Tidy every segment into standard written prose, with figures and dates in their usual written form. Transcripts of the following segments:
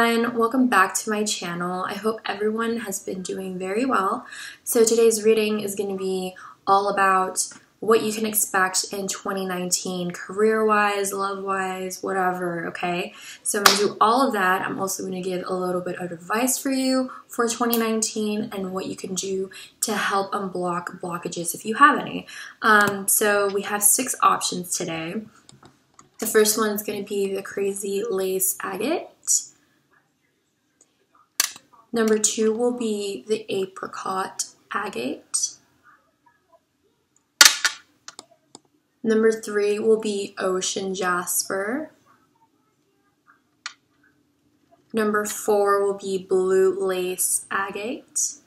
everyone, welcome back to my channel. I hope everyone has been doing very well. So today's reading is going to be all about what you can expect in 2019, career-wise, love-wise, whatever, okay? So I'm going to do all of that. I'm also going to give a little bit of advice for you for 2019 and what you can do to help unblock blockages if you have any. So we have 6 options today. The first one is going to be the Crazy Lace Agate. Number 2 will be the Apricot Agate. Number 3 will be Ocean Jasper. Number 4 will be Blue Lace Agate.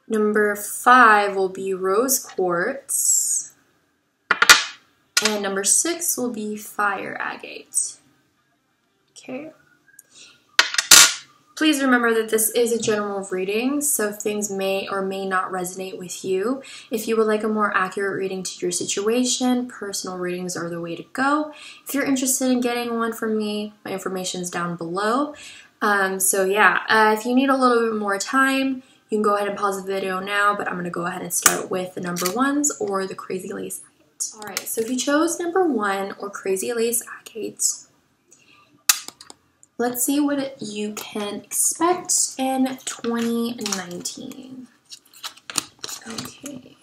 Number 5 will be Rose Quartz. And number 6 will be Fire Agate. Okay. Please remember that this is a general reading, so things may or may not resonate with you. If you would like a more accurate reading to your situation, personal readings are the way to go. If you're interested in getting one from me, my information is down below. If you need a little bit more time, you can go ahead and pause the video now, but I'm going to go ahead and start with the number 1s or the Crazy Lace Agate. Alright, so if you chose number 1 or Crazy Lace Agate, let's see what you can expect in 2019. Okay.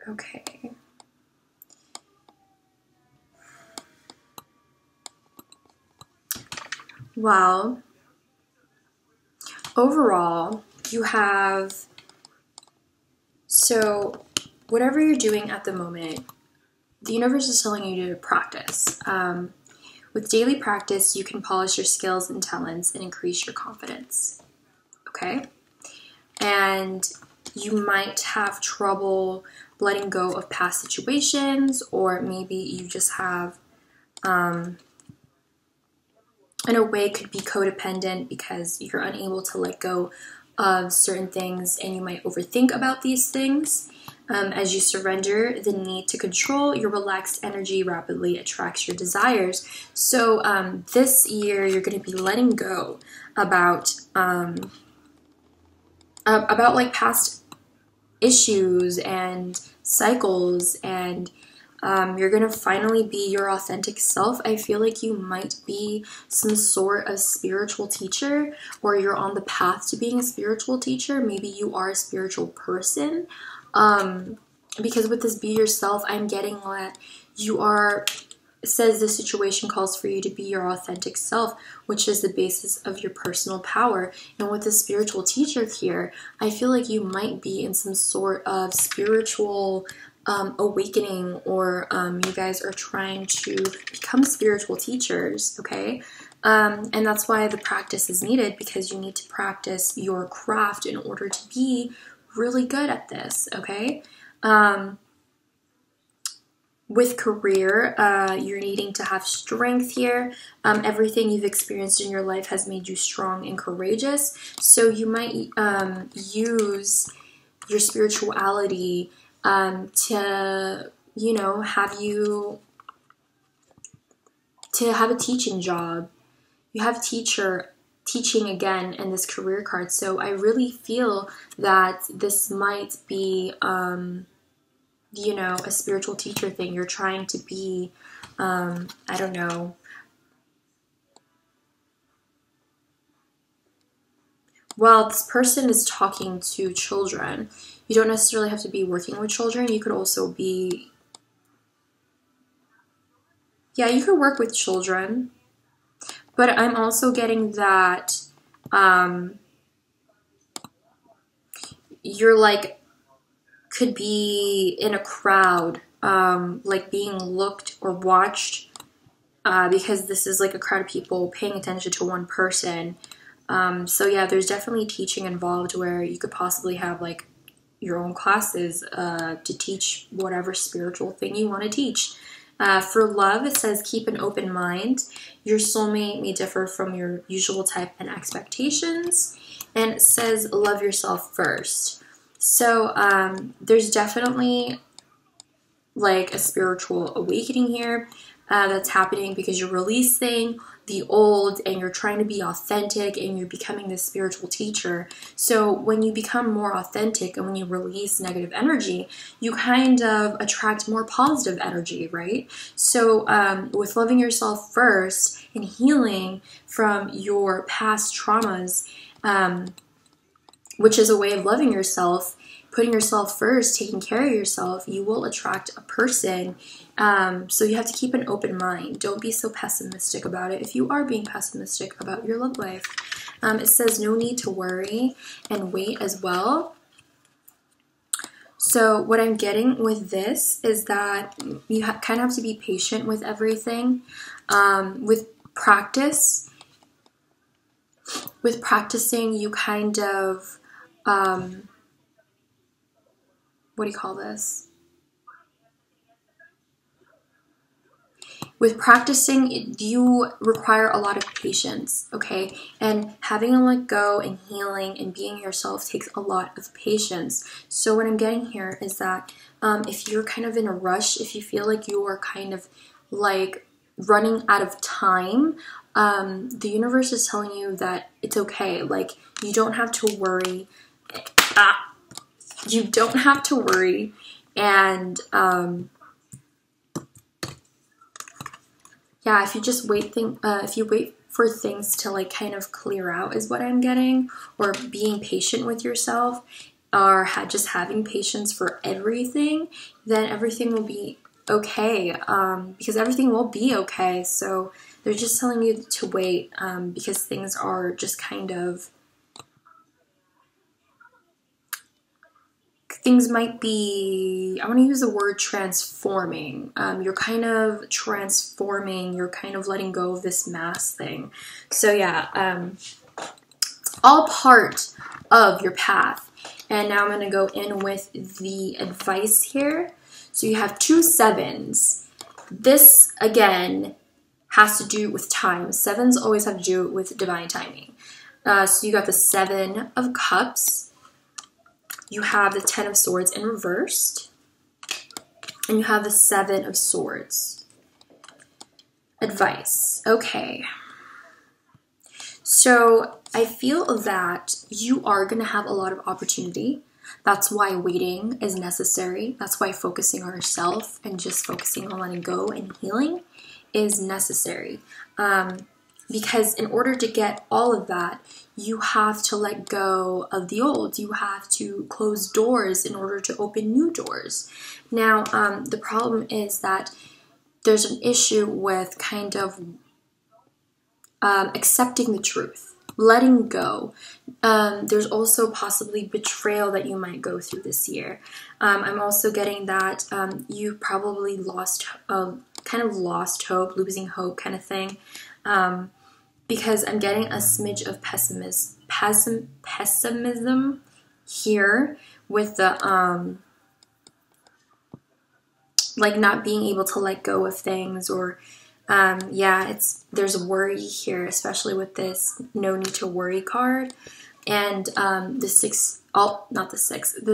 Okay. Well, overall, you have, so whatever you're doing at the moment, the universe is telling you to practice. With daily practice, you can polish your skills and talents and increase your confidence, okay? And you might have trouble letting go of past situations, or maybe you just have, in a way, could be codependent because you're unable to let go of certain things and you might overthink about these things. As you surrender the need to control, your relaxed energy rapidly attracts your desires. So this year, you're going to be letting go about like past issues and cycles, and you're gonna finally be your authentic self. I feel like you might be some sort of spiritual teacher, or you're on the path to being a spiritual teacher. Maybe you are a spiritual person. Because with this be yourself, I'm getting that you are, it says the situation calls for you to be your authentic self, which is the basis of your personal power. And with the spiritual teacher here, I feel like you might be in some sort of spiritual awakening, or you guys are trying to become spiritual teachers, okay? And that's why the practice is needed, because you need to practice your craft in order to be really good at this, okay? With career, you're needing to have strength here. Everything you've experienced in your life has made you strong and courageous, so you might use your spirituality to, you know, have a teaching job. You have teaching again in this career card. So I really feel that this might be, you know, a spiritual teacher thing. You're trying to be, I don't know, well, this person is talking to children. You don't necessarily have to be working with children. You could also be, yeah, you could work with children. But I'm also getting that you're like, could be in a crowd, like being looked or watched, because this is like a crowd of people paying attention to one person. So yeah, there's definitely teaching involved, where you could possibly have like your own classes to teach whatever spiritual thing you want to teach. For love, it says keep an open mind. Your soulmate may differ from your usual type and expectations. And it says love yourself first. So there's definitely like a spiritual awakening here that's happening because you're releasing the old and you're trying to be authentic and you're becoming this spiritual teacher. So when you become more authentic and when you release negative energy, you kind of attract more positive energy, right? So with loving yourself first and healing from your past traumas, which is a way of loving yourself, putting yourself first, taking care of yourself, you will attract a person. So you have to keep an open mind. Don't be so pessimistic about it if you are being pessimistic about your love life. It says no need to worry and wait as well. So what I'm getting with this is that you kind of have to be patient with everything. With practicing, you kind of, what do you call this? With practicing, you require a lot of patience, okay? And having to let go and healing and being yourself takes a lot of patience. So what I'm getting here is that if you're kind of in a rush, if you feel like you are kind of like running out of time, the universe is telling you that it's okay. Like, you don't have to worry. You don't have to worry. And yeah, if you just wait, if you wait for things to like kind of clear out is what I'm getting, or being patient with yourself, or just having patience for everything, then everything will be okay, because everything will be okay. So they're just telling you to wait, because things are just kind of, things might be, I want to use the word transforming. You're kind of transforming, you're kind of letting go of this mass thing. So yeah, all part of your path. And now I'm going to go in with the advice here. So you have 2 sevens. This, again, has to do with time. 7s always have to do with divine timing. So you got the 7 of Cups. You have the 10 of Swords in reversed. And you have the 7 of Swords. Advice. Okay. So I feel that you are going to have a lot of opportunity. That's why waiting is necessary. That's why focusing on yourself and just focusing on letting go and healing is necessary. Because in order to get all of that, you have to let go of the old. You have to close doors in order to open new doors. Now, the problem is that there's an issue with kind of accepting the truth, letting go. There's also possibly betrayal that you might go through this year. I'm also getting that you probably lost, kind of lost hope, losing hope kind of thing. Because I'm getting a smidge of pessimism here with the, like not being able to let go of things, or, yeah, there's a worry here, especially with this no need to worry card. And the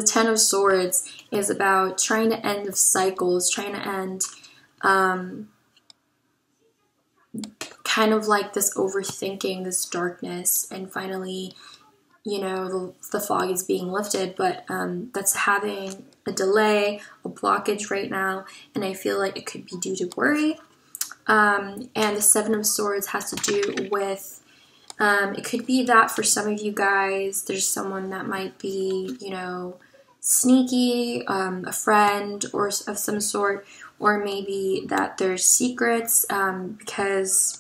10 of Swords is about trying to end of cycles, trying to end, kind of like this overthinking, this darkness, and finally, you know, the fog is being lifted, but that's having a delay, a blockage right now, and I feel like it could be due to worry. And the 7 of Swords has to do with, it could be that for some of you guys, there's someone that might be, you know, sneaky, a friend or of some sort, or maybe that there's secrets, because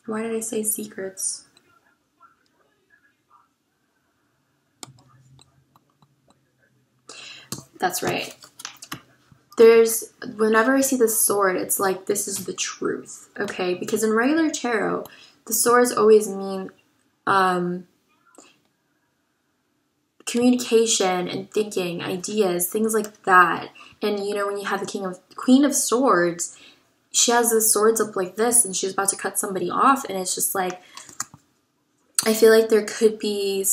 why did I say secrets? That's right. Whenever I see the sword, it's like this is the truth, okay? Because in regular tarot, the swords always mean communication and thinking, ideas, things like that. And you know, when you have the Queen of Swords, she has the swords up like this and she's about to cut somebody off, and it's just like, I feel like there could be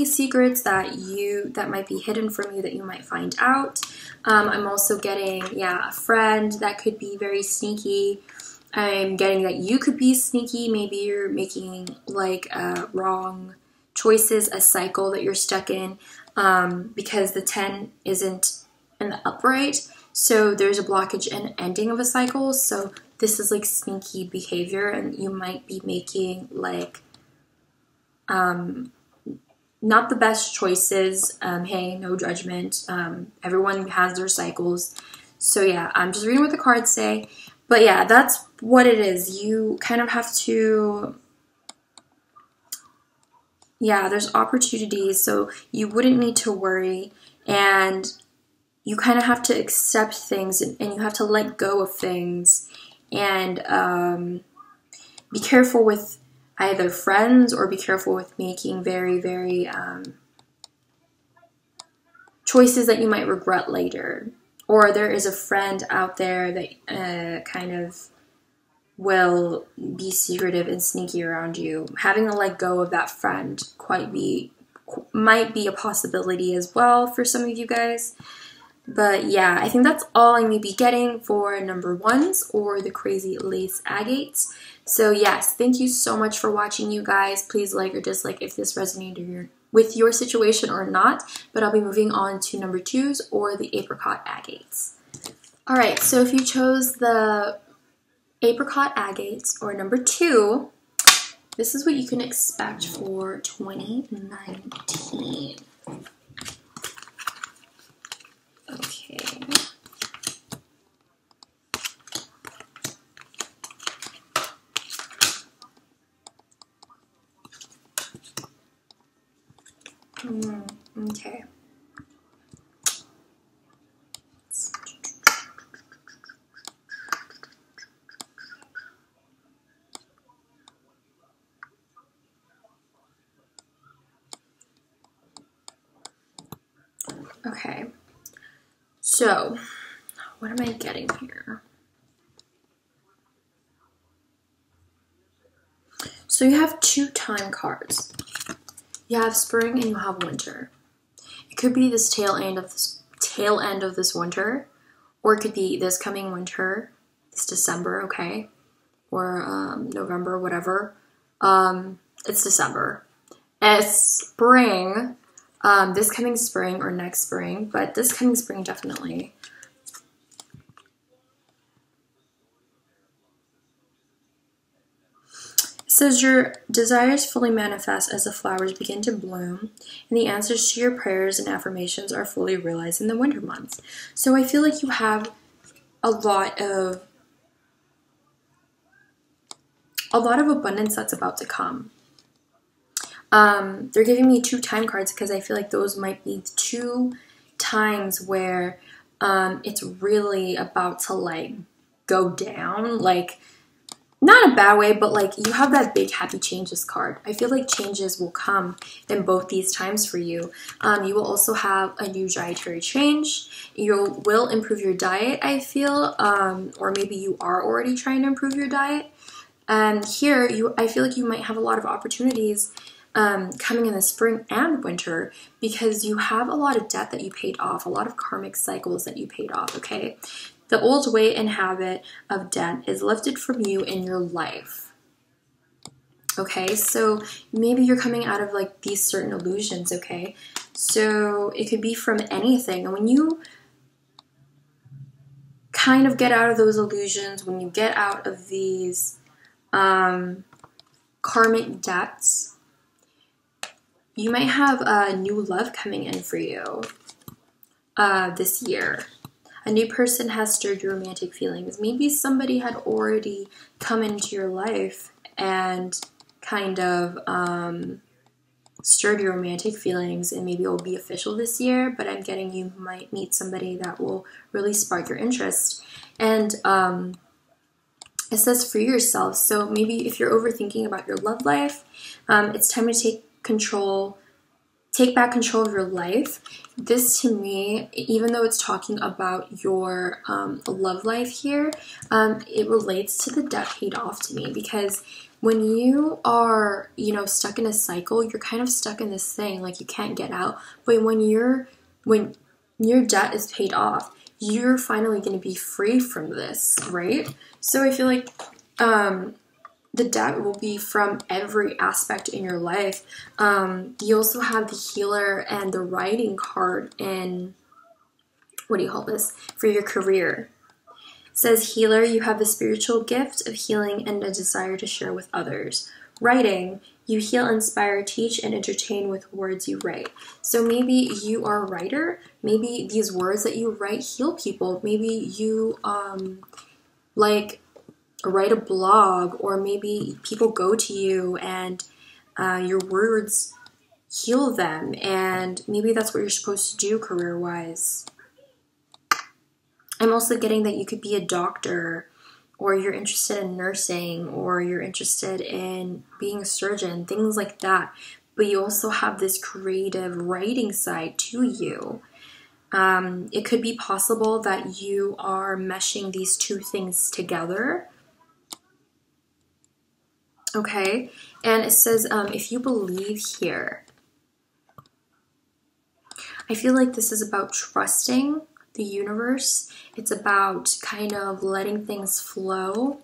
secrets that might be hidden from you that you might find out. I'm also getting, a friend that could be very sneaky. I'm getting that you could be sneaky. Maybe you're making like wrong choices, a cycle that you're stuck in, because the 10 isn't in the upright. So there's a blockage and ending of a cycle. So this is like sneaky behavior, and you might be making like not the best choices. Hey, no judgment. Everyone has their cycles. So yeah, I'm just reading what the cards say. But yeah, that's what it is. You kind of have to, there's opportunities, so you wouldn't need to worry. And you kind of have to accept things, and you have to let go of things. And be careful with either friends, or be careful with making very, very choices that you might regret later. Or there is a friend out there that kind of will be secretive and sneaky around you. Having to let go of that friend might be a possibility as well for some of you guys. But yeah, I think that's all I may be getting for number 1s, or the crazy lace agates. So yes, thank you so much for watching, you guys. Please like or dislike if this resonated with your situation or not. But I'll be moving on to number 2s, or the apricot agates. Alright, so if you chose the apricot agates, or number 2, this is what you can expect for 2019. Okay. Okay. Okay. So, what am I getting here? So you have 2 time cards. You have spring and you have winter. It could be this tail end of this winter, or it could be this coming winter, this December, okay, or November, whatever. It's December. It's spring. This coming spring or next spring, but this coming spring definitely. It says your desires fully manifest as the flowers begin to bloom, and the answers to your prayers and affirmations are fully realized in the winter months. So I feel like you have a lot of abundance that's about to come. They're giving me 2 time cards because I feel like those might be 2 times where it's really about to like go down, like not a bad way, but like you have that big happy changes card. I feel like changes will come in both these times for you. You will also have a new dietary change. You will improve your diet, I feel, or maybe you are already trying to improve your diet. And here, I feel like you might have a lot of opportunities coming in the spring and winter, because you have a lot of debt that you paid off, a lot of karmic cycles that you paid off, okay? The old weight and habit of debt is lifted from you in your life. Okay, so maybe you're coming out of like these certain illusions, okay? So it could be from anything. And when you kind of get out of those illusions, when you get out of these karmic debts, you might have a new love coming in for you this year. A new person has stirred your romantic feelings. Maybe somebody had already come into your life and kind of stirred your romantic feelings, and maybe it will be official this year, but I'm getting you might meet somebody that will really spark your interest. And it says free yourself. So maybe if you're overthinking about your love life, it's time to take control, take back control of your life. This to me, even though it's talking about your love life here, it relates to the debt paid off to me, because when you are, you know, stuck in a cycle, you're kind of stuck in this thing, like you can't get out. But when your debt is paid off, you're finally going to be free from this, right? So I feel like the debt will be from every aspect in your life. You also have the healer and the writing card in, what do you call this, for your career. It says, healer, you have the spiritual gift of healing and a desire to share with others. Writing, you heal, inspire, teach, and entertain with words you write. So maybe you are a writer. Maybe these words that you write heal people. Maybe you like write a blog, or maybe people go to you and your words heal them, and maybe that's what you're supposed to do career-wise. I'm also getting that you could be a doctor, or you're interested in nursing, or you're interested in being a surgeon, things like that. But you also have this creative writing side to you. It could be possible that you are meshing these two things together. Okay, and it says, if you believe here, I feel like this is about trusting the universe. It's about kind of letting things flow.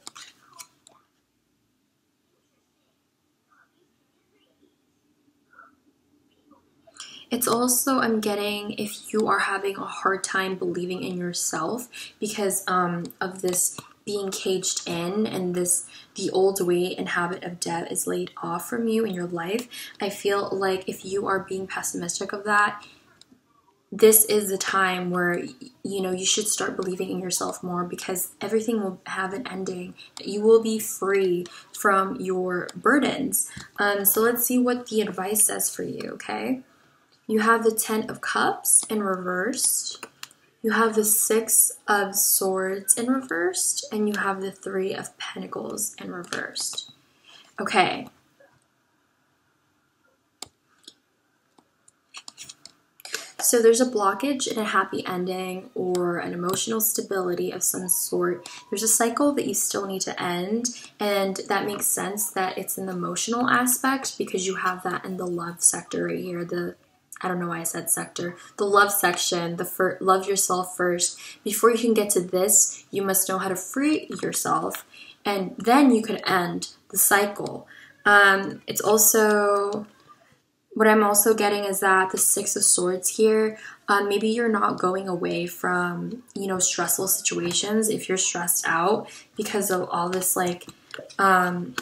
It's also, I'm getting, if you are having a hard time believing in yourself because of this being caged in, and the old weight and habit of debt is laid off from you in your life. I feel like if you are being pessimistic of that, this is the time where, you know, you should start believing in yourself more, because everything will have an ending. You will be free from your burdens. So let's see what the advice says for you, okay? You have the 10 of Cups in reversed. You have the 6 of Swords in reversed, and you have the 3 of Pentacles in reversed. Okay. So there's a blockage in a happy ending or an emotional stability of some sort. There's a cycle that you still need to end, and that makes sense that it's an emotional aspect, because you have that in the love sector right here. I don't know why I said sector. The love section, love yourself first. Before you can get to this, you must know how to free yourself, and then you can end the cycle. It's also, what I'm also getting is that the 6 of Swords here, maybe you're not going away from, you know, stressful situations. If you're stressed out because of all this, like,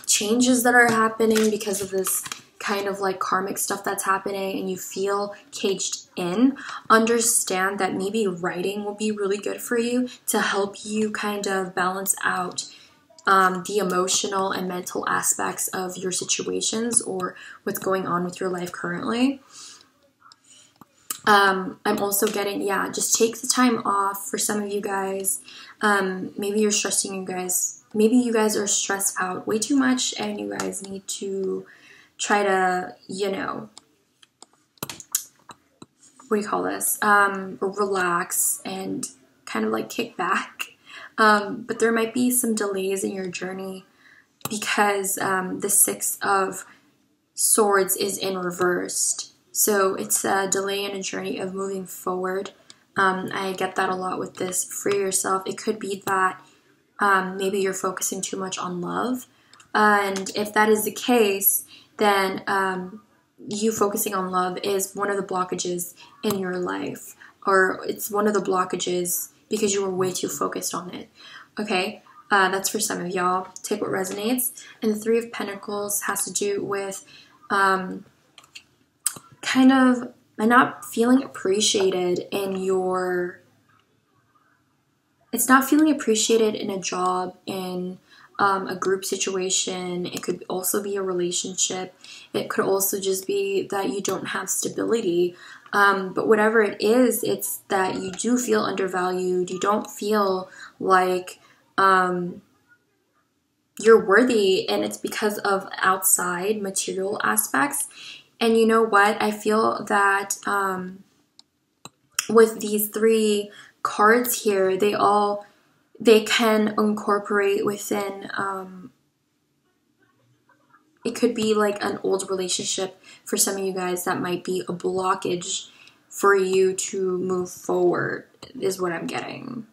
changes that are happening, because of this kind of like karmic stuff that's happening, and you feel caged in, understand that maybe writing will be really good for you to help you kind of balance out the emotional and mental aspects of your situations or what's going on with your life currently. I'm also getting, yeah, just take the time off for some of you guys. Maybe you're stressing you guys. Maybe you guys are stressed out way too much, and you guys need to try to, you know, what do you call this? Relax and kind of like kick back. But there might be some delays in your journey, because the 6 of Swords is in reversed. So it's a delay in a journey of moving forward. I get that a lot with this. Free yourself. It could be that maybe you're focusing too much on love. And if that is the case, then you focusing on love is one of the blockages in your life. Or it's one of the blockages because you were way too focused on it. Okay? That's for some of y'all. Take what resonates. And the 3 of Pentacles has to do with kind of not feeling appreciated in your... It's not feeling appreciated in a job, in a group situation. It could also be a relationship. It could also just be that you don't have stability. But whatever it is, it's that you do feel undervalued. You don't feel like you're worthy, and it's because of outside material aspects. And you know what? I feel that with these 3 cards here, they can incorporate within, it could be like an old relationship for some of you guys that might be a blockage for you to move forward, is what I'm getting.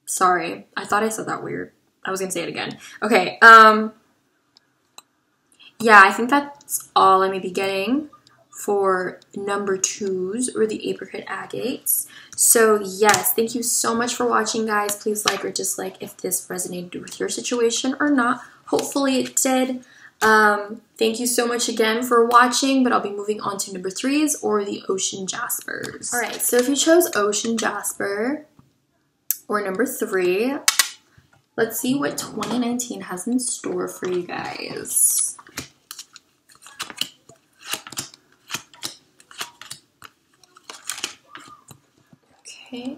Sorry, I thought I said that weird. I was gonna say it again. Okay, yeah, I think that's all I may be getting for number 2s, or the Apricot Agates. So yes, thank you so much for watching, guys. Please like or dislike if this resonated with your situation or not. Hopefully it did. Thank you so much again for watching, but I'll be moving on to number 3s, or the Ocean Jaspers. All right, so if you chose Ocean Jasper or number 3, let's see what 2019 has in store for you guys. Okay.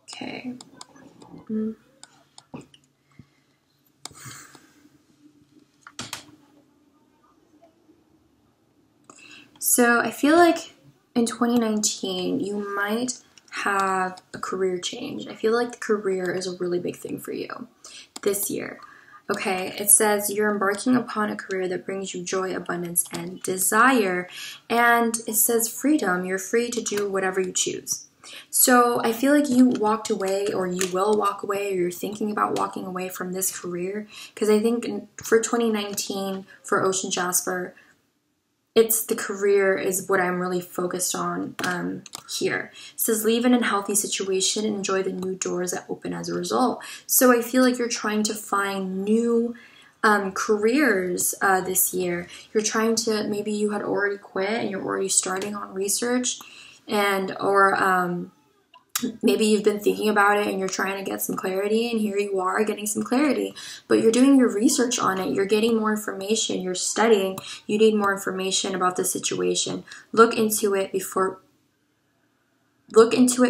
Okay. So I feel like in 2019, you might have a career change. I feel like the career is a really big thing for you this year. Okay, it says you're embarking upon a career that brings you joy, abundance, and desire. And it says freedom. You're free to do whatever you choose. So I feel like you walked away, or you will walk away, or you're thinking about walking away from this career. Because I think for 2019, for Ocean Jasper, it's the career is what I'm really focused on here. It says leave in a healthy situation and enjoy the new doors that open as a result. So I feel like you're trying to find new careers this year. You're trying to, maybe you had already quit and you're already starting on research, or maybe you've been thinking about it and you're trying to get some clarity, and here you are getting some clarity, but you're doing your research on it. You're getting more information. You're studying. You need more information about the situation. Look into it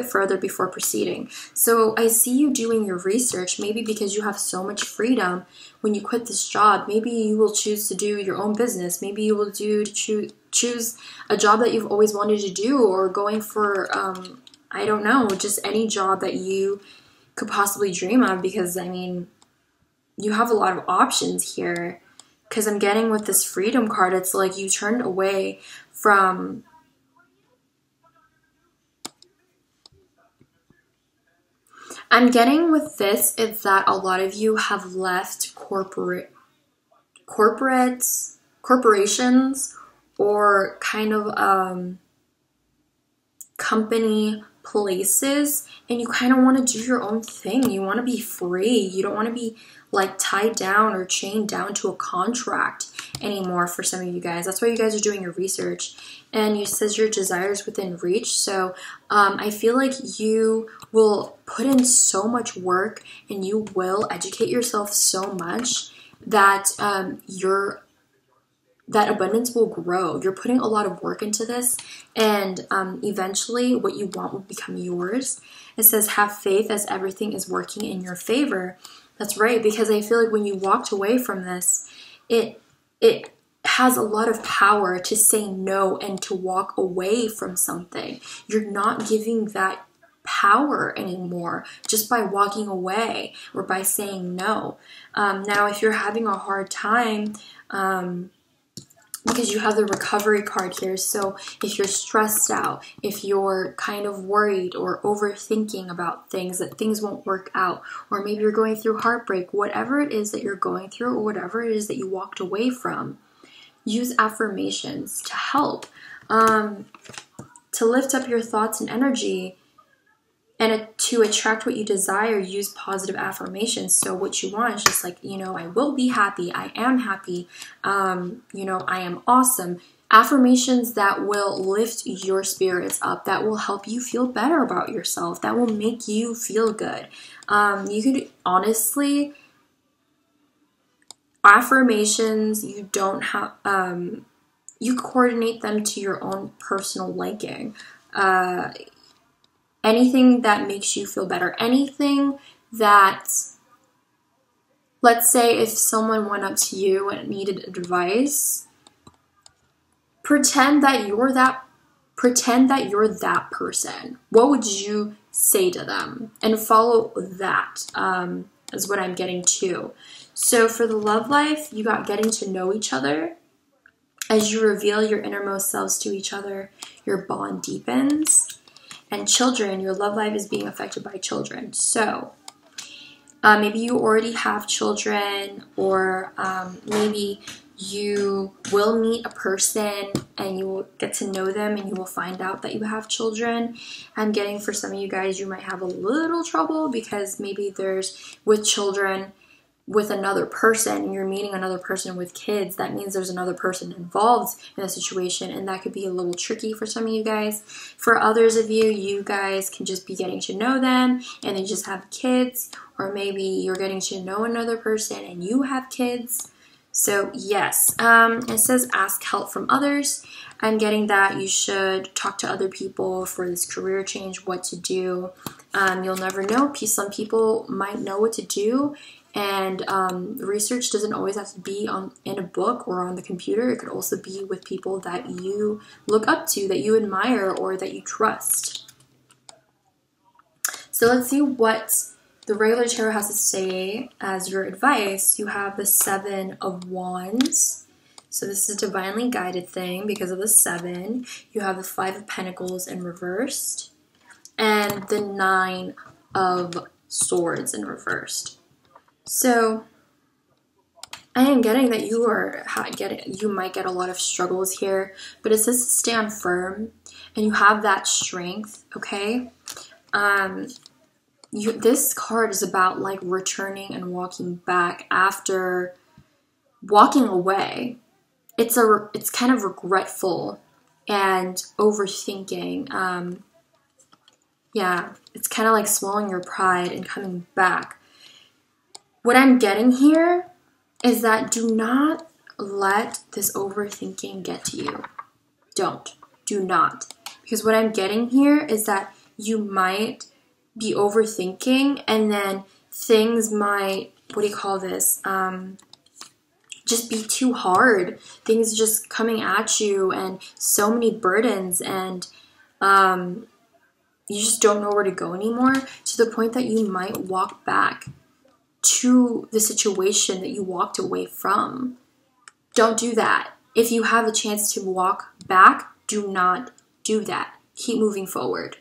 further before proceeding. So I see you doing your research, maybe because you have so much freedom when you quit this job. Maybe you will choose to do your own business. Maybe you will choose a job that you've always wanted to do, or going for I don't know, just any job that you could possibly dream of, because, I mean, you have a lot of options here. Because I'm getting with this freedom card, it's like you turned away from... I'm getting with this is that a lot of you have left corporations, or kind of company places, and you kind of want to do your own thing. You want to be free. You don't want to be like tied down or chained down to a contract anymore for some of you guys. That's why you guys are doing your research. And you says your desires within reach. So I feel like you will put in so much work, and you will educate yourself so much that that abundance will grow. You're putting a lot of work into this, and eventually what you want will become yours. It says have faith as everything is working in your favor. That's right, because I feel like when you walked away from this, it has a lot of power to say no and to walk away from something. You're not giving that power anymore just by walking away or by saying no. Now, if you're having a hard time, because you have the recovery card here. So if you're stressed out, if you're kind of worried or overthinking about things, that things won't work out, or maybe you're going through heartbreak, whatever it is that you're going through, or whatever it is that you walked away from, use affirmations to help, to lift up your thoughts and energy. And to attract what you desire, use positive affirmations. So what you want is just like, you know, I will be happy. I am happy. You know, I am awesome. Affirmations that will lift your spirits up, that will help you feel better about yourself, that will make you feel good. You could honestly affirmations, you don't have, you coordinate them to your own personal liking. Anything that makes you feel better, anything that, let's say if someone went up to you and needed advice, pretend that you're that person. What would you say to them? And follow that, is what I'm getting to. So for the love life, you got getting to know each other. As you reveal your innermost selves to each other, your bond deepens. And children, your love life is being affected by children. So maybe you already have children, or maybe you will meet a person and you will get to know them and you will find out that you have children. I'm getting for some of you guys, you might have a little trouble because maybe there's with children with another person and you're meeting another person with kids. That means there's another person involved in a situation, and that could be a little tricky for some of you guys. For others of you, you guys can just be getting to know them and they just have kids, or maybe you're getting to know another person and you have kids. So yes, it says ask help from others. I'm getting that you should talk to other people for this career change, what to do. You'll never know. Some people might know what to do, and research doesn't always have to be in a book or on the computer. It could also be with people that you look up to, that you admire, or that you trust. So let's see what the regular tarot has to say as your advice. You have the 7 of Wands. So this is a divinely guided thing because of the 7. You have the 5 of Pentacles in reversed. And the 9 of Swords in reversed. So I am getting that you might get a lot of struggles here. But it says to stand firm. And you have that strength, okay? This card is about like returning and walking back after walking away. It's kind of regretful and overthinking. Yeah, it's kind of like swallowing your pride and coming back. What I'm getting here is that do not let this overthinking get to you. Do not. Because what I'm getting here is that you might be overthinking, and then things might, what do you call this, just be too hard. Things just coming at you and so many burdens, and you just don't know where to go anymore, to the point that you might walk back to the situation that you walked away from. Don't do that. If you have a chance to walk back, do not do that. Keep moving forward.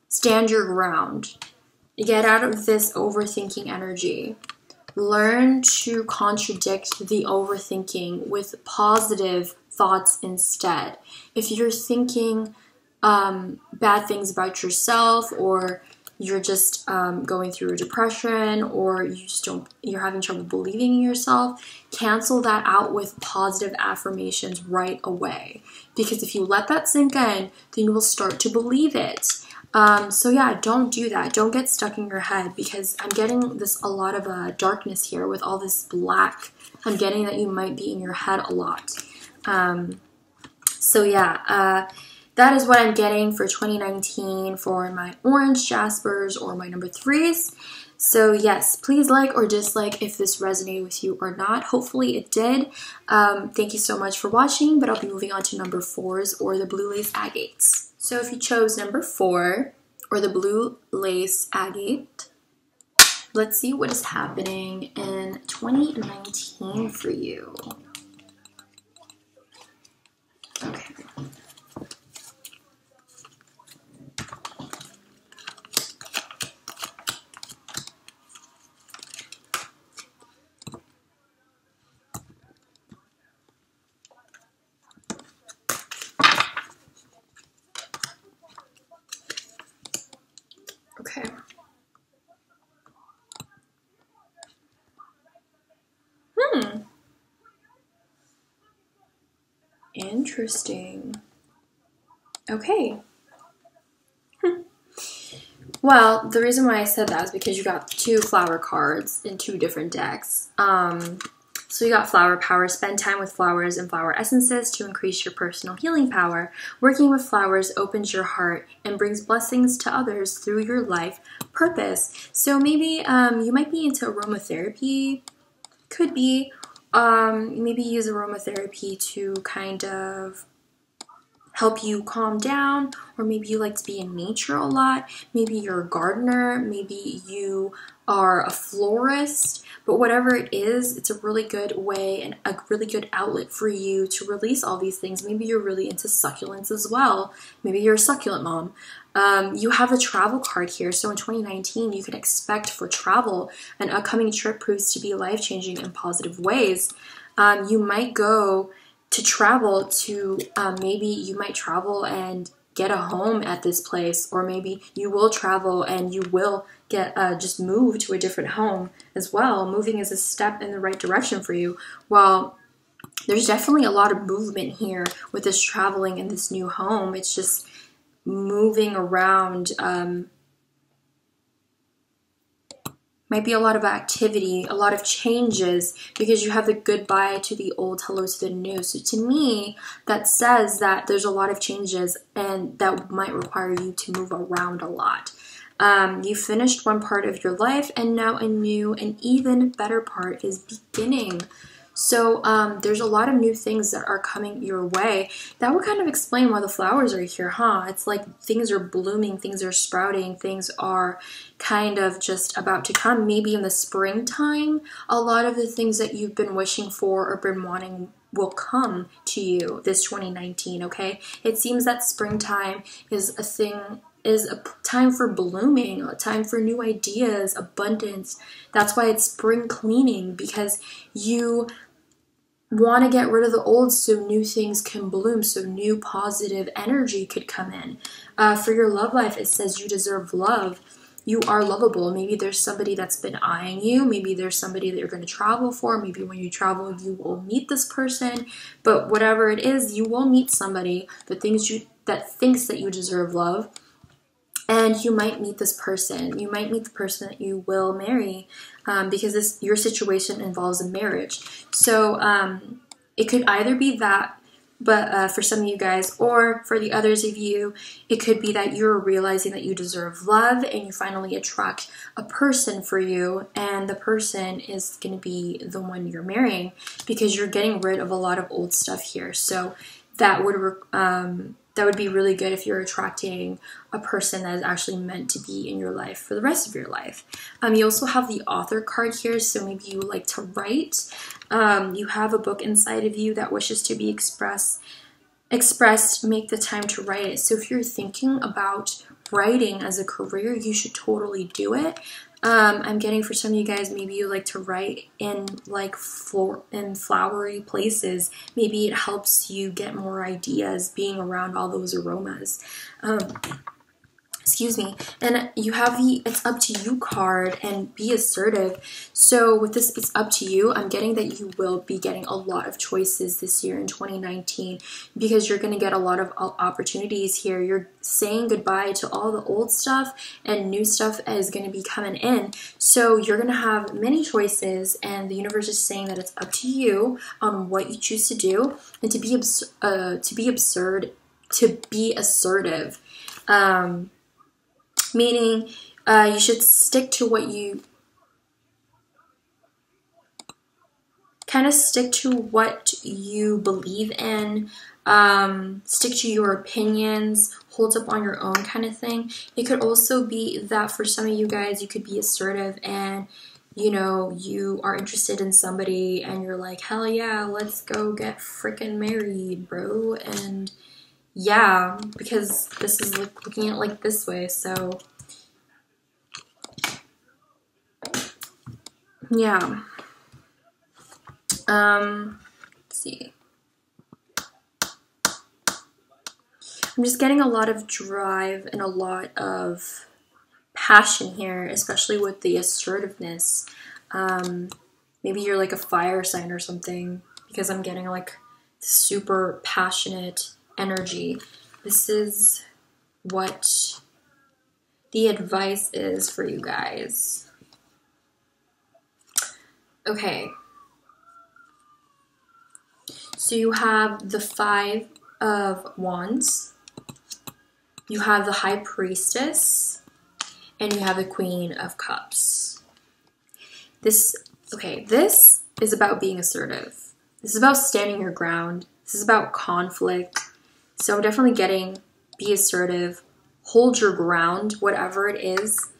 Stand your ground. Get out of this overthinking energy. Learn to contradict the overthinking with positive thoughts instead. If you're thinking bad things about yourself, or you're just going through a depression, or you're having trouble believing in yourself, cancel that out with positive affirmations right away. Because if you let that sink in, then you will start to believe it. So yeah, don't do that. Don't get stuck in your head, because I'm getting a lot of darkness here with all this black. I'm getting that you might be in your head a lot. So yeah, that is what I'm getting for 2019 for my orange jaspers or my number 3s. So yes, please like or dislike if this resonated with you or not. Hopefully it did. Thank you so much for watching, but I'll be moving on to number 4s or the blue lace agates. So if you chose number 4 or the blue lace agate, let's see what is happening in 2019 for you. Okay. Okay. Interesting. Okay. Well, the reason why I said that is because you got 2 flower cards in 2 different decks. So you got flower power. Spend time with flowers and flower essences to increase your personal healing power. Working with flowers opens your heart and brings blessings to others through your life purpose. So maybe you might be into aromatherapy. Could be. Maybe use aromatherapy to kind of help you calm down, or maybe you like to be in nature a lot. Maybe you're a gardener, maybe you are a florist, but whatever it is, it's a really good way and a really good outlet for you to release all these things. Maybe you're really into succulents as well. Maybe you're a succulent mom. You have a travel card here, so in 2019 you can expect for travel. An upcoming trip proves to be life-changing in positive ways. You might go to travel to, maybe you might travel and get a home at this place, or maybe you will travel and you will get just move to a different home as well. Moving is a step in the right direction for you. Well, there's definitely a lot of movement here with this traveling in this new home. It's just moving around. Might be a lot of activity, a lot of changes, because you have the goodbye to the old, hello to the new. So to me, that says that there's a lot of changes and that might require you to move around a lot. You finished one part of your life and now a new and even better part is beginning. So there's a lot of new things that are coming your way. That would kind of explain why the flowers are here, huh? It's like things are blooming, things are sprouting, things are kind of just about to come. Maybe in the springtime, a lot of the things that you've been wishing for or been wanting will come to you this 2019, okay? It seems that springtime is a time for blooming, a time for new ideas, abundance. That's why it's spring cleaning, because you want to get rid of the old so new things can bloom, so new positive energy could come in. For your love life, it says you deserve love. You are lovable. Maybe there's somebody that's been eyeing you. Maybe there's somebody that you're going to travel for. Maybe when you travel, you will meet this person. But whatever it is, you will meet somebody that thinks that you deserve love. And you might meet this person. You might meet the person that you will marry, because your situation involves a marriage. So it could either be that, but for some of you guys, or for the others of you, it could be that you're realizing that you deserve love and you finally attract a person for you, and the person is going to be the one you're marrying, because you're getting rid of a lot of old stuff here. So that would be really good if you're attracting a person that is actually meant to be in your life for the rest of your life. You also have the author card here, so maybe you like to write. You have a book inside of you that wishes to be expressed. Make the time to write it. So if you're thinking about writing as a career, you should totally do it. I'm getting for some of you guys, maybe you like to write in like flowery places. Maybe it helps you get more ideas being around all those aromas. Excuse me. And you have the it's up to you card and be assertive. So with this it's up to you, I'm getting that you will be getting a lot of choices this year in 2019, because you're going to get a lot of opportunities here. You're saying goodbye to all the old stuff and new stuff is going to be coming in. So you're going to have many choices, and the universe is saying that it's up to you on what you choose to do and to be assertive. Meaning you should stick to what you believe in, stick to your opinions, hold up on your own kind of thing. It could also be that for some of you guys, you could be assertive and you are interested in somebody and you're like, hell yeah, let's go get freaking married, bro. And yeah, because this is looking at it like this way, so yeah. Let's see. I'm just getting a lot of drive and a lot of passion here, especially with the assertiveness. Maybe you're like a fire sign or something, because I'm getting like super passionate energy. This is what the advice is for you guys. Okay. So you have the Five of Wands, you have the High Priestess, and you have the Queen of Cups. This is about being assertive. This is about standing your ground. This is about conflict. So I'm definitely getting be assertive, hold your ground, whatever it is.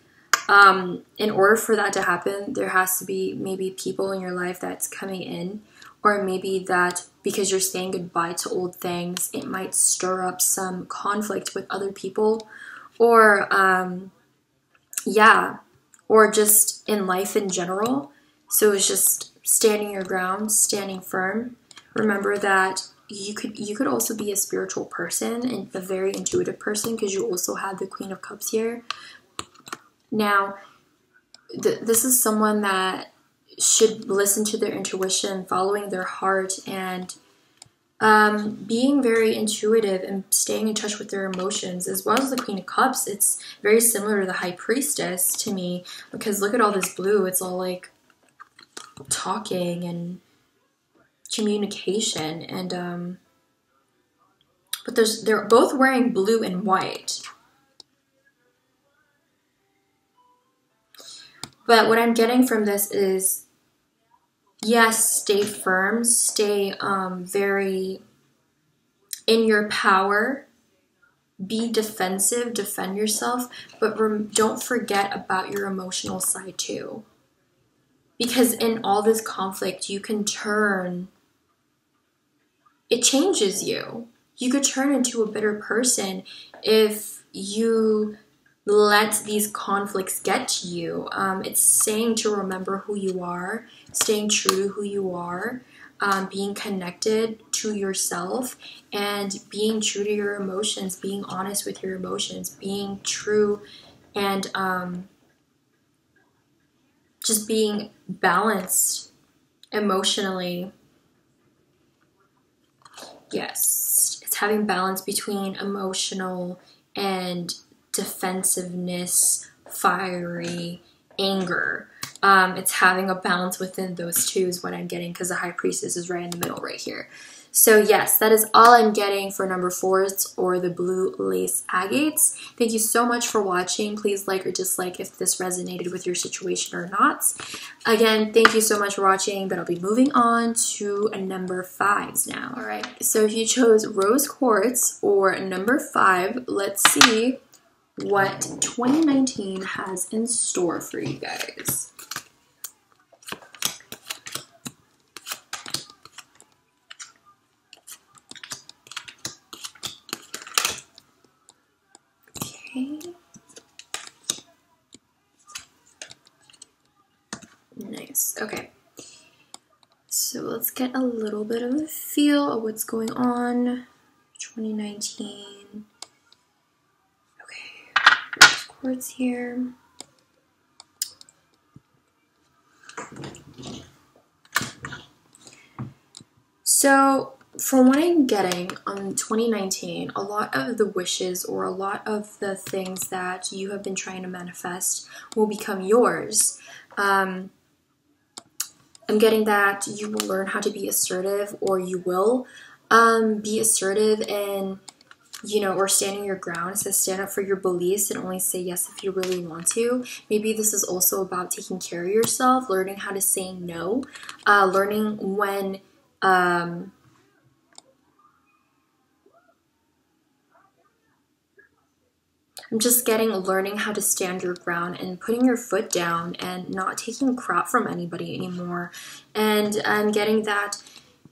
In order for that to happen, there has to be maybe people in your life that's coming in, or maybe that because you're saying goodbye to old things, it might stir up some conflict with other people, or or just in life in general. So it's just standing your ground, standing firm. Remember that you could also be a spiritual person and a very intuitive person, because you also have the Queen of Cups here. Now, this is someone that should listen to their intuition, following their heart, and being very intuitive and staying in touch with their emotions, as well as the Queen of Cups. It's very similar to the High Priestess to me, because look at all this blue. It's all like talking and communication, and but they're both wearing blue and white. But what I'm getting from this is, yes, stay firm, stay very in your power, be defensive, defend yourself, but don't forget about your emotional side too. Because in all this conflict, you can turn, it changes you. You could turn into a better person if you let these conflicts get to you. It's saying to remember who you are, staying true to who you are, being connected to yourself, and being true to your emotions, being honest with your emotions, being true, and just being balanced emotionally. Yes, it's having balance between emotional and defensiveness, fiery, anger. It's having a balance within those two is what I'm getting, because the High Priestess is right in the middle right here. So yes, that is all I'm getting for number 4s, or the blue lace agates. Thank you so much for watching. Please like or dislike if this resonated with your situation or not. Again, thank you so much for watching, but I'll be moving on to number 5s now. All right, so if you chose Rose Quartz or number 5, let's see what 2019 has in store for you guys. Okay. Nice. Okay. So let's get a little bit of a feel of what's going on. 2019. Okay. Rose Quartz here. So from what I'm getting on 2019, a lot of the wishes or a lot of the things that you have been trying to manifest will become yours. I'm getting that you will learn how to be assertive, or you will be assertive and, or standing your ground. It says stand up for your beliefs and only say yes if you really want to. Maybe this is also about taking care of yourself, learning how to say no, learning when I'm just learning how to stand your ground and putting your foot down and not taking crap from anybody anymore. And I'm getting that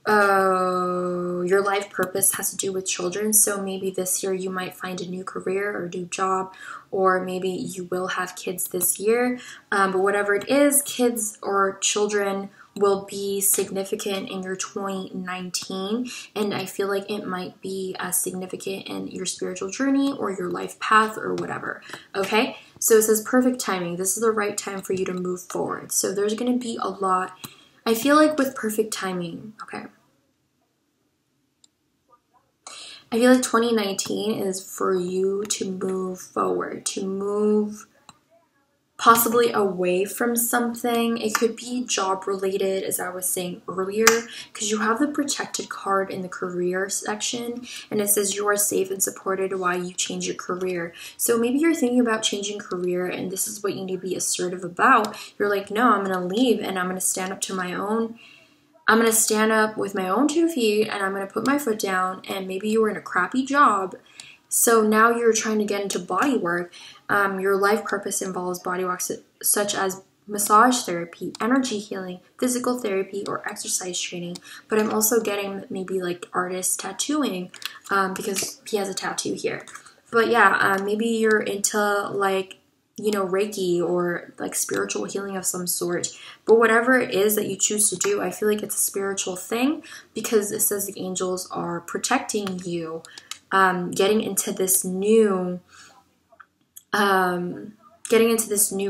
your life purpose has to do with children. So maybe this year you might find a new career or a new job, or maybe you will have kids this year. But whatever it is, kids or children will be significant in your 2019, and I feel like it might be as significant in your spiritual journey or your life path or whatever. Okay, so it says perfect timing. This is the right time for you to move forward. So there's going to be a lot, I feel like, with perfect timing. Okay, I feel like 2019 is for you to move forward, to move possibly away from something. It could be job related, as I was saying earlier, because you have the protected card in the career section, and it says you are safe and supported while you change your career. So maybe you're thinking about changing career, and this is what you need to be assertive about. You're like, no, I'm going to leave, and I'm going to stand up to my own. I'm going to stand up with my own 2 feet, and I'm going to put my foot down. And maybe you were in a crappy job, so now you're trying to get into body work. Your life purpose involves body work such as massage therapy, energy healing, physical therapy, or exercise training. But I'm also getting maybe like artist tattooing, because he has a tattoo here. But yeah, maybe you're into like, you know, Reiki or like spiritual healing of some sort. But whatever it is that you choose to do, I feel like it's a spiritual thing, because it says the angels are protecting you, getting into this new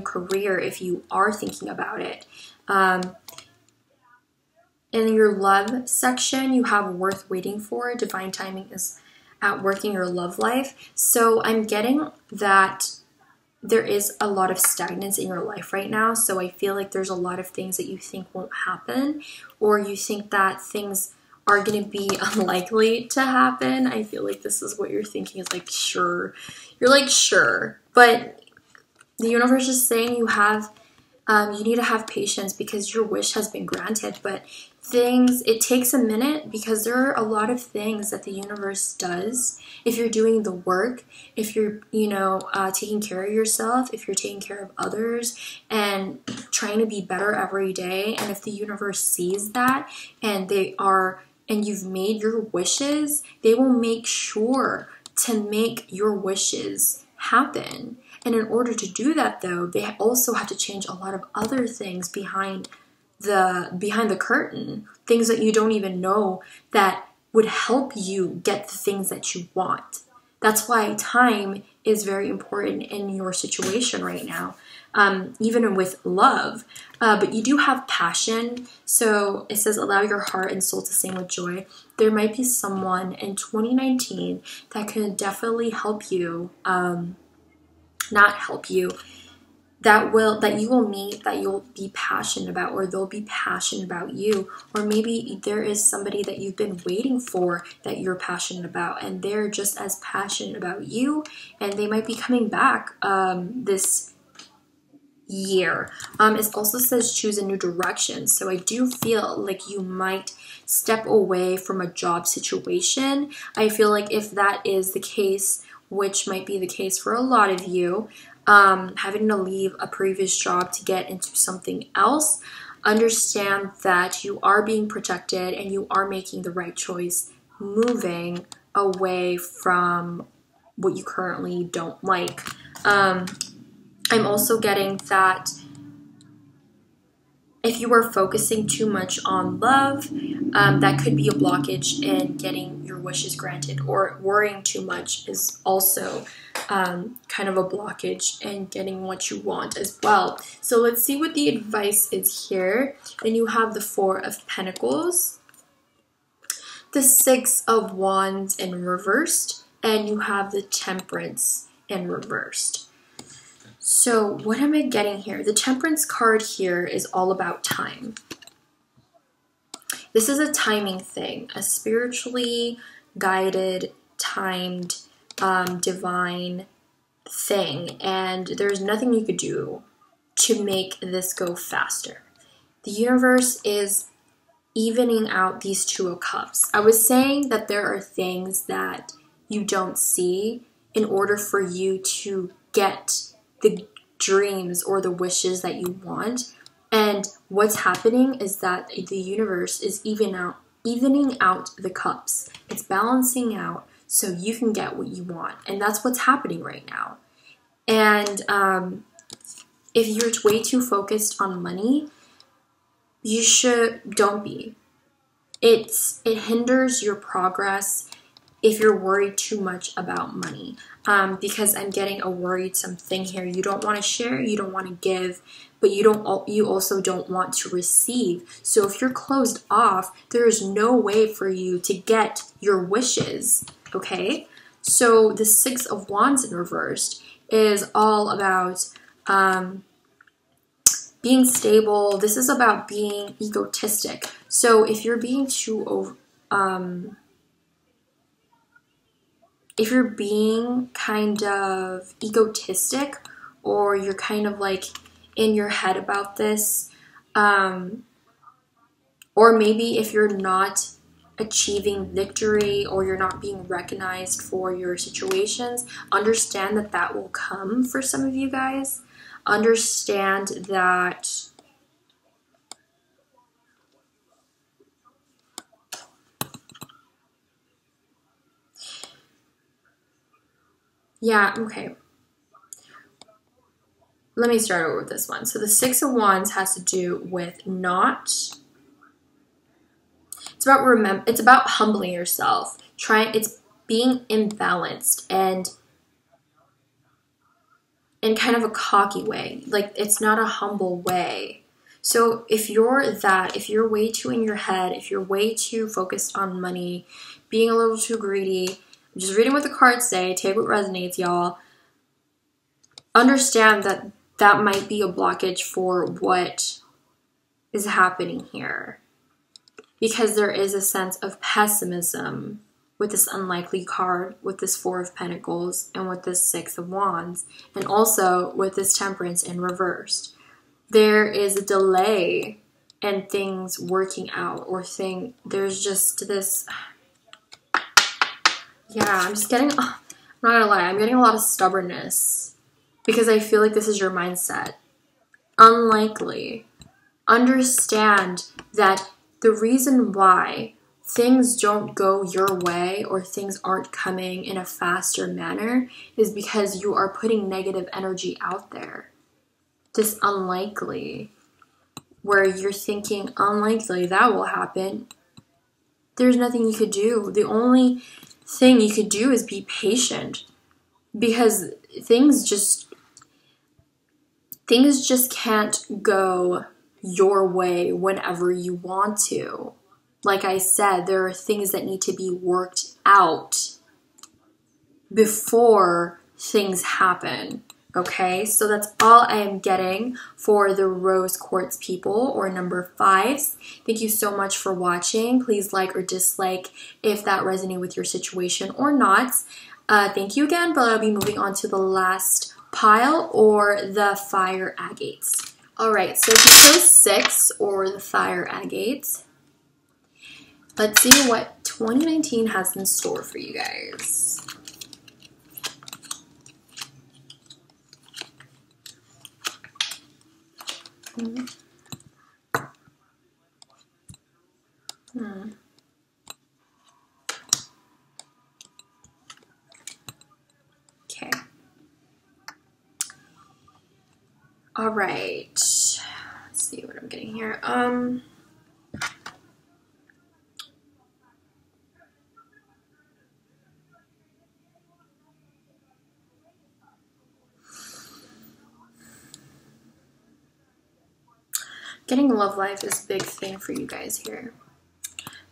career if you are thinking about it. In your love section, you have worth waiting for. Divine timing is at work in your love life. So I'm getting that there is a lot of stagnance in your life right now. So I feel like there's a lot of things that you think won't happen, or you think that things are going to be unlikely to happen. I feel like this is what you're thinking, is like, sure. You're like, sure. But the universe is saying you need to have patience, because your wish has been granted. But it takes a minute, because there are a lot of things that the universe does. If you're doing the work, if you're, taking care of yourself, if you're taking care of others and trying to be better every day, and if the universe sees that and you've made your wishes, they will make sure to make your wishes happen. And in order to do that, though, they also have to change a lot of other things behind the curtain, things that you don't even know that would help you get the things that you want. That's why time is very important in your situation right now, even with love. But you do have passion. So it says, allow your heart and soul to sing with joy. There might be someone in 2019 that can definitely help you, not help you, that you will meet, that you'll be passionate about, or they'll be passionate about you. Or maybe there is somebody that you've been waiting for that you're passionate about, and they're just as passionate about you, and they might be coming back this year. It also says choose a new direction. So I do feel like you might step away from a job situation. I feel like if that is the case, which might be the case for a lot of you, having to leave a previous job to get into something else, understand that you are being protected and you are making the right choice, moving away from what you currently don't like. I'm also getting that if you are focusing too much on love, that could be a blockage in getting your wishes granted, or worrying too much is also kind of a blockage in getting what you want as well. So let's see what the advice is here. And you have the 4 of Pentacles, the 6 of Wands in reversed, and you have the Temperance in reversed. So what am I getting here? The Temperance card here is all about time. This is a timing thing, a spiritually guided, timed, divine thing. And there's nothing you could do to make this go faster. The universe is evening out these 2 of Cups. I was saying that there are things that you don't see in order for you to get the dreams or the wishes that you want. And what's happening is that the universe is evening out the cups. It's balancing out so you can get what you want. And that's what's happening right now. And if you're way too focused on money, don't be. It hinders your progress if you're worried too much about money, because I'm getting a worrisome thing here. You don't want to share, you don't want to give, but you also don't want to receive. So if you're closed off, there is no way for you to get your wishes, okay? So the 6 of Wands in reversed is all about being stable. This is about being egotistic. So if you're being if you're being kind of egotistic, or you're kind of like in your head about this, or maybe if you're not achieving victory or you're not being recognized for your situations, understand that that will come for some of you guys. Understand that yeah, okay. Let me start over with this one. So the Six of Wands has to do with it's about humbling yourself. It's being imbalanced and in kind of a cocky way. Like, it's not a humble way. So if you're way too in your head, if you're way too focused on money, being a little too greedy, I'm just reading what the cards say, take what resonates, y'all. Understand that that might be a blockage for what is happening here. Because there is a sense of pessimism with this unlikely card, with this Four of Pentacles, and with this Six of Wands, and also with this Temperance in reversed. There is a delay in things working out, or there's just this, yeah, I'm not gonna lie, I'm getting a lot of stubbornness, because I feel like this is your mindset. Unlikely. Understand that the reason why things don't go your way or things aren't coming in a faster manner is because you are putting negative energy out there. This unlikely, where you're thinking unlikely that will happen. There's nothing you could do. The only thing you could do is be patient, because things just can't go your way whenever you want to. Like I said, there are things that need to be worked out before things happen. Okay, so that's all I am getting for the Rose Quartz people, or number 5s. Thank you so much for watching. Please like or dislike if that resonated with your situation or not. Thank you again, but I'll be moving on to the last pile, or the Fire Agates. Alright, so if you chose 6, or the Fire Agate, let's see what 2019 has in store for you guys. Okay. All right. Let's see what I'm getting here. Getting love life is a big thing for you guys here.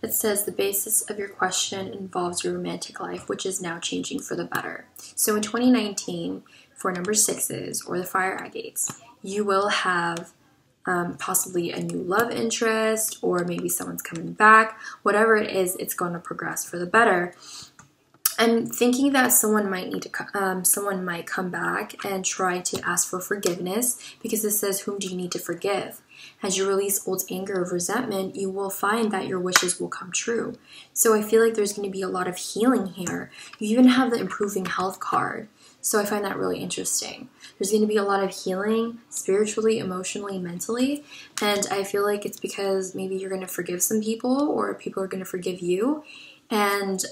It says the basis of your question involves your romantic life, which is now changing for the better. So in 2019, for number 6s, or the Fire Agates, you will have possibly a new love interest, or maybe someone's coming back. Whatever it is, it's going to progress for the better. I'm thinking that someone might come back and try to ask for forgiveness, because it says, whom do you need to forgive? As you release old anger or resentment, you will find that your wishes will come true. So I feel like there's going to be a lot of healing here. You even have the improving health card. So I find that really interesting. There's going to be a lot of healing, spiritually, emotionally, mentally. And I feel like it's because maybe you're going to forgive some people, or people are going to forgive you. And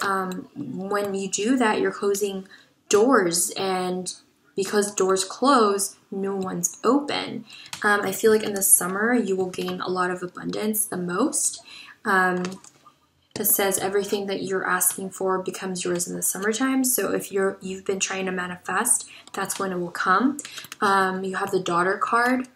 when you do that, you're closing doors, and because doors close, new ones open. I feel like in the summer, you will gain a lot of abundance the most. It says everything that you're asking for becomes yours in the summertime. So if you've been trying to manifest, that's when it will come. You have the daughter card.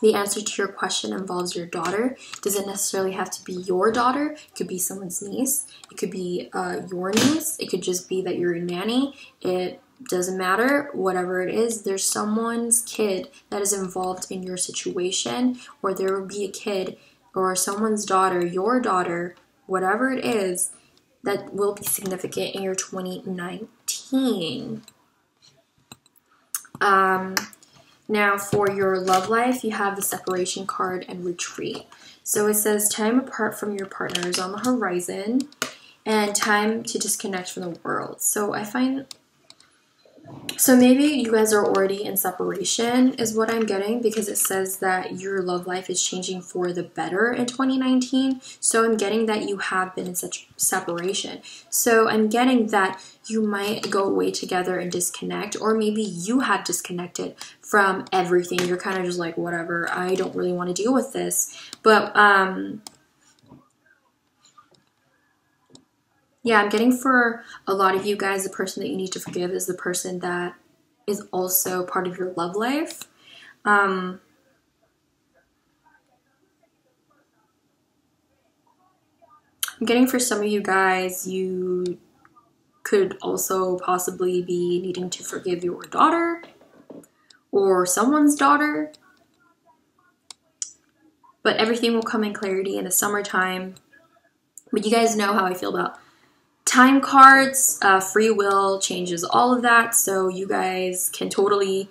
The answer to your question involves your daughter. Doesn't necessarily have to be your daughter. It could be someone's niece. It could be your niece. It could just be that you're a nanny. It Doesn't matter, whatever it is, there's someone's kid that is involved in your situation, or there will be a kid or someone's daughter, your daughter, whatever it is, that will be significant in your 2019. Now for your love life, you have the separation card and retreat. So it says time apart from your partner is on the horizon and time to disconnect from the world. So I find, so maybe you guys are already in separation is what I'm getting, because it says that your love life is changing for the better in 2019. So I'm getting that you have been in such separation. So I'm getting that you might go away together and disconnect, or maybe you have disconnected from everything. You're kind of just like, whatever, I don't really want to deal with this. But yeah, I'm getting for a lot of you guys, the person that you need to forgive is the person that is also part of your love life. I'm getting for some of you guys, you could also possibly be needing to forgive your daughter or someone's daughter. But everything will come in clarity in the summertime. But you guys know how I feel about time cards. Free will changes all of that, so you guys can totally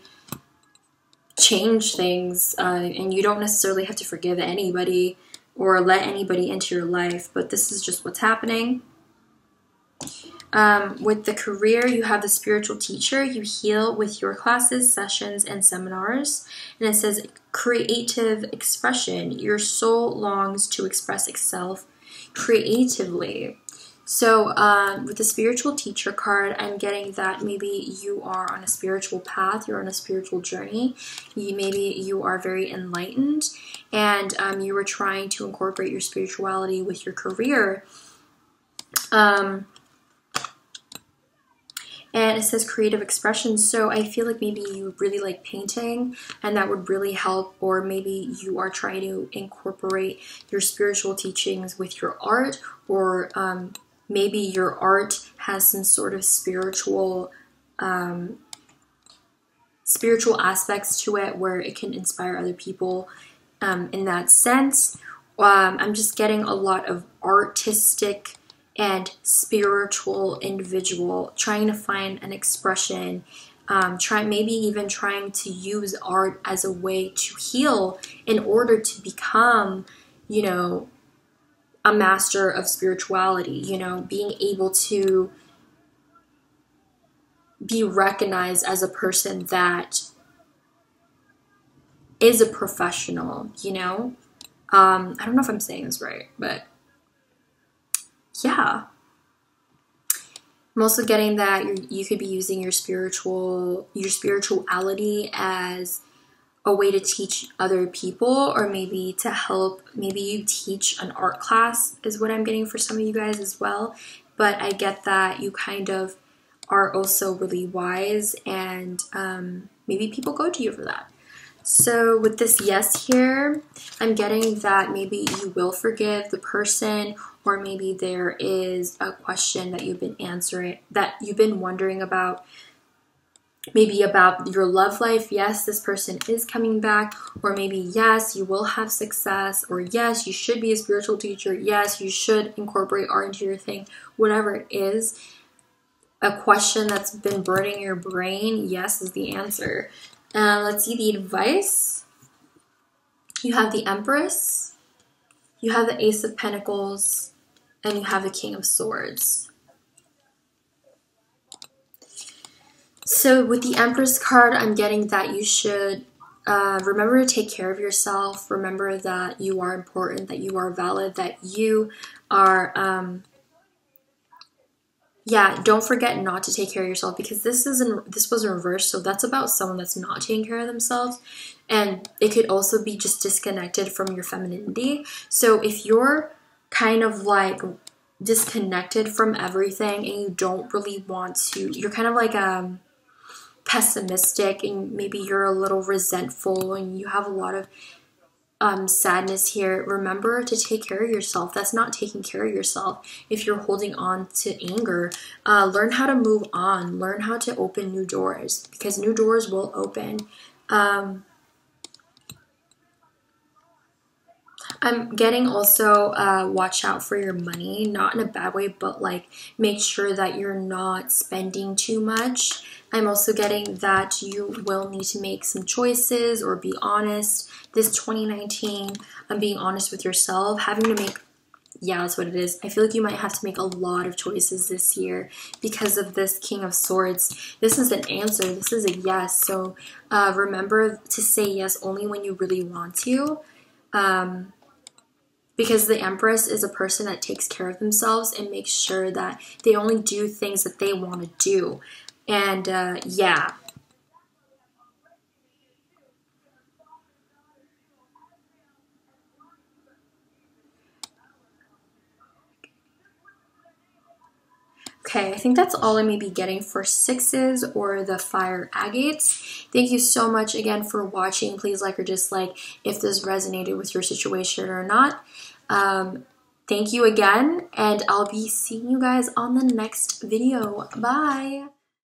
change things, and you don't necessarily have to forgive anybody or let anybody into your life, but this is just what's happening. With the career, you have the spiritual teacher. You heal with your classes, sessions, and seminars. And it says creative expression. Your soul longs to express itself creatively. So with the spiritual teacher card, I'm getting that maybe you are on a spiritual path, you're on a spiritual journey, maybe you are very enlightened, and you were trying to incorporate your spirituality with your career. And it says creative expression, so I feel like maybe you really like painting and that would really help, or maybe you are trying to incorporate your spiritual teachings with your art, or maybe your art has some sort of spiritual aspects to it where it can inspire other people in that sense. I'm just getting a lot of artistic and spiritual individual trying to find an expression, maybe even trying to use art as a way to heal in order to become, you know, a master of spirituality, you know, being able to be recognized as a person that is a professional, you know. I don't know if I'm saying this right, but yeah. I'm also getting that you could be using your spirituality as a way to teach other people, or maybe to help, maybe you teach an art class is what I'm getting for some of you guys as well. But I get that you kind of are also really wise, and maybe people go to you for that. So with this yes here, I'm getting that maybe you will forgive the person, or maybe there is a question that you've been answering, that you've been wondering about, maybe about your love life. Yes, this person is coming back, or maybe yes, you will have success, or yes, you should be a spiritual teacher. Yes, you should incorporate art into your thing, whatever it is. A question that's been burning your brain, yes is the answer. Let's see the advice. You have the Empress, you have the Ace of Pentacles, and you have the King of Swords. So with the Empress card, I'm getting that you should remember to take care of yourself. Remember that you are important, that you are valid, that you are... yeah, don't forget not to take care of yourself, because this was in reverse, so that's about someone that's not taking care of themselves, and it could also be just disconnected from your femininity. So if you're kind of like disconnected from everything and you don't really want to, you're kind of like pessimistic, and maybe you're a little resentful, and you have a lot of sadness here, remember to take care of yourself. That's not taking care of yourself. If you're holding on to anger, learn how to move on. Learn how to open new doors, because new doors will open. I'm getting also watch out for your money, not in a bad way, but like make sure that you're not spending too much. I'm also getting that you will need to make some choices or be honest. This 2019, I'm being honest with yourself, having to make, yeah, that's what it is. I feel like you might have to make a lot of choices this year because of this King of Swords. This is an answer. This is a yes. So remember to say yes only when you really want to. Because the Empress is a person that takes care of themselves and makes sure that they only do things that they want to do. And yeah. Okay, I think that's all I may be getting for 6s or the Fire Agates. Thank you so much again for watching. Please like or dislike if this resonated with your situation or not. Thank you again, and I'll be seeing you guys on the next video. Bye!